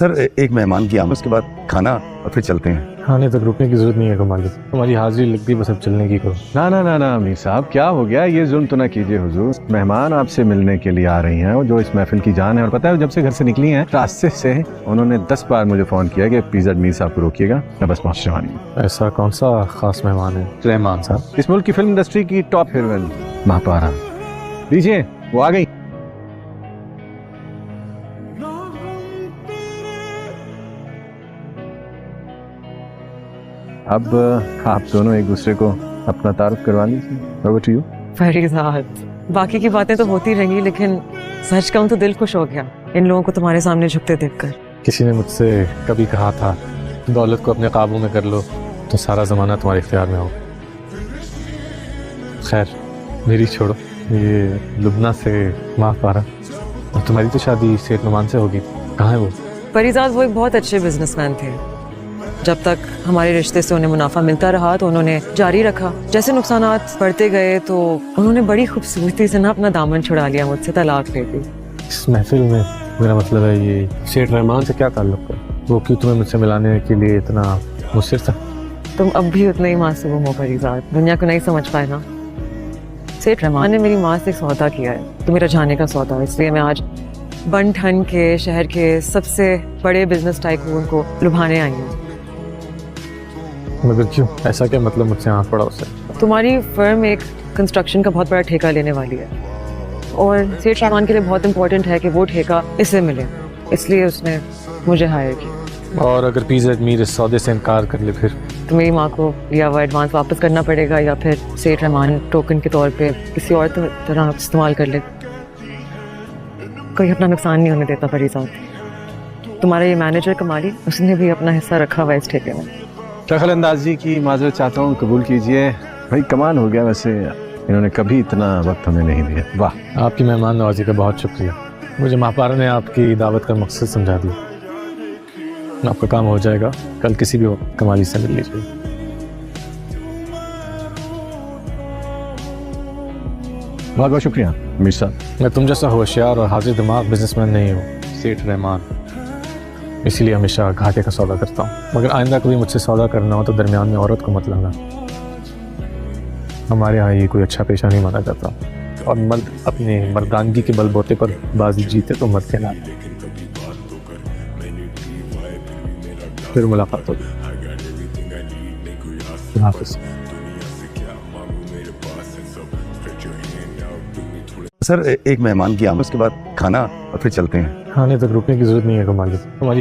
Sir एक मेहमान की आमद, उसके बाद खाना और फिर चलते हैं। खाने तक रुकने की जरूरत नहीं है कमाल, तुम्हारी हाजिरी लगती बस अब चलने की करो। ना ना ना ना अमीर साहब, क्या हो गया? ये जुल्म तो ना कीजिए हुजूर। मेहमान आपसे मिलने के लिए आ रही हैं और जो इस महफिल की जान है। और पता है जब से घर से निकली हैं रास्ते से उन्होंने 10 बार मुझे फोन किया कि प्लीज अमीर साहब को रोकिएगा, मैं बस पहुंच रहा हूं। ऐसा कौन सा खास मेहमान है? रहमान साहब। इस मुल्क की फिल्म इंडस्ट्री की टॉप हीरोइन महापारा, लीजिए वो आ गई। अब आप दोनों एक दूसरे को अपना तारुफ करवा लीजिए। Over to you. फरीजाद, बाकी की बातें तो होती रहेंगी, लेकिन सच कहूं तो दिल खुश हो गया इन लोगों को तुम्हारे सामने झुकते देखकर। किसी ने मुझसे कभी कहा था दौलत को अपने काबू में कर लो तो सारा ज़माना तुम्हारे इख्तियार में हो। खैर मेरी छोड़ो, ये लुबना से महापारा और तुम्हारी तो शादी सेठ नुमान से होगी, कहाँ है वो? फरीजाद वो एक बहुत अच्छे बिजनेसमैन थे। जब तक हमारे रिश्ते से उन्हें मुनाफा मिलता रहा तो उन्होंने जारी रखा। जैसे नुकसानात बढ़ते गए तो उन्होंने बड़ी खूबसूरती से ना अपना दामन छुड़ा लिया, मुझसे तलाक ले ली। इस महफिल में मेरा मतलब है ये सेठ रहमान से क्या ताल्लुक है? वो क्यों तुम्हें मुझसे मिलाने के लिए इतना मुसर था? तुम अब भी उतने ही मासूम हो फरीजाद, दुनिया को नहीं समझ पाए ना। सेठ रहमान ने मेरी माँ से एक सौदा किया है, तो मेरा जाने का सौदा है, इसलिए मैं आज बन ठन के शहर के सबसे बड़े बिजनेस टाइकून को लुभाने आई हूँ। मगर क्यों? ऐसा क्या मतलब मुझसे आँख पड़ा उसे? तुम्हारी फर्म एक कंस्ट्रक्शन का बहुत बड़ा ठेका लेने वाली है और सेठ रहमान के लिए बहुत इंपॉर्टेंट है कि वो ठेका इसे मिले, इसलिए उसने मुझे हायर किया। और अगर पीज़ा मीर इस सौदे से इनकार कर ले फिर? तो मेरी माँ को लिया हुआ एडवांस वापस करना पड़ेगा या फिर सेठ रहमान टोकन के तौर पे किसी और तरह इस्तेमाल कर ले। कोई अपना नुकसान नहीं होने देता फरीजाद। तुम्हारा ये मैनेजर कमाली, उसने भी अपना हिस्सा रखा हुआ इस ठेके में। दखल अंदाजी की माजरत चाहता हूँ, कबूल कीजिए। भाई कमाल हो गया, वैसे इन्होंने कभी इतना वक्त हमें नहीं दिया। वाह, आपकी मेहमान नवाजी का बहुत शुक्रिया। मुझे महापारा ने आपकी दावत का मकसद समझा दिया। आपका काम हो जाएगा, कल किसी भी वक्त कमाली से मिल लीजिए। बहुत बहुत शुक्रिया अमीर साहब। मैं तुम जैसा होशियार और हाजिर दिमाग बिजनेसमैन नहीं हूँ सेठ रहमान, इसीलिए हमेशा घाटे का सौदा करता हूँ। मगर आइंदा कभी मुझसे सौदा करना हो तो दरमियान में औरत को मत लाना। हमारे यहाँ ये कोई अच्छा पेशा नहीं माना जाता और मर्द अपने मर्दानगी के बलबूते पर बाजी जीते तो मत कहना। फिर मुलाकात होगी। हाफिज़। सर एक मेहमान की आमद, उसके बाद खाना और फिर चलते हैं। खाने तक रुकने की जरूरत नहीं है कमाल, तुम्हारी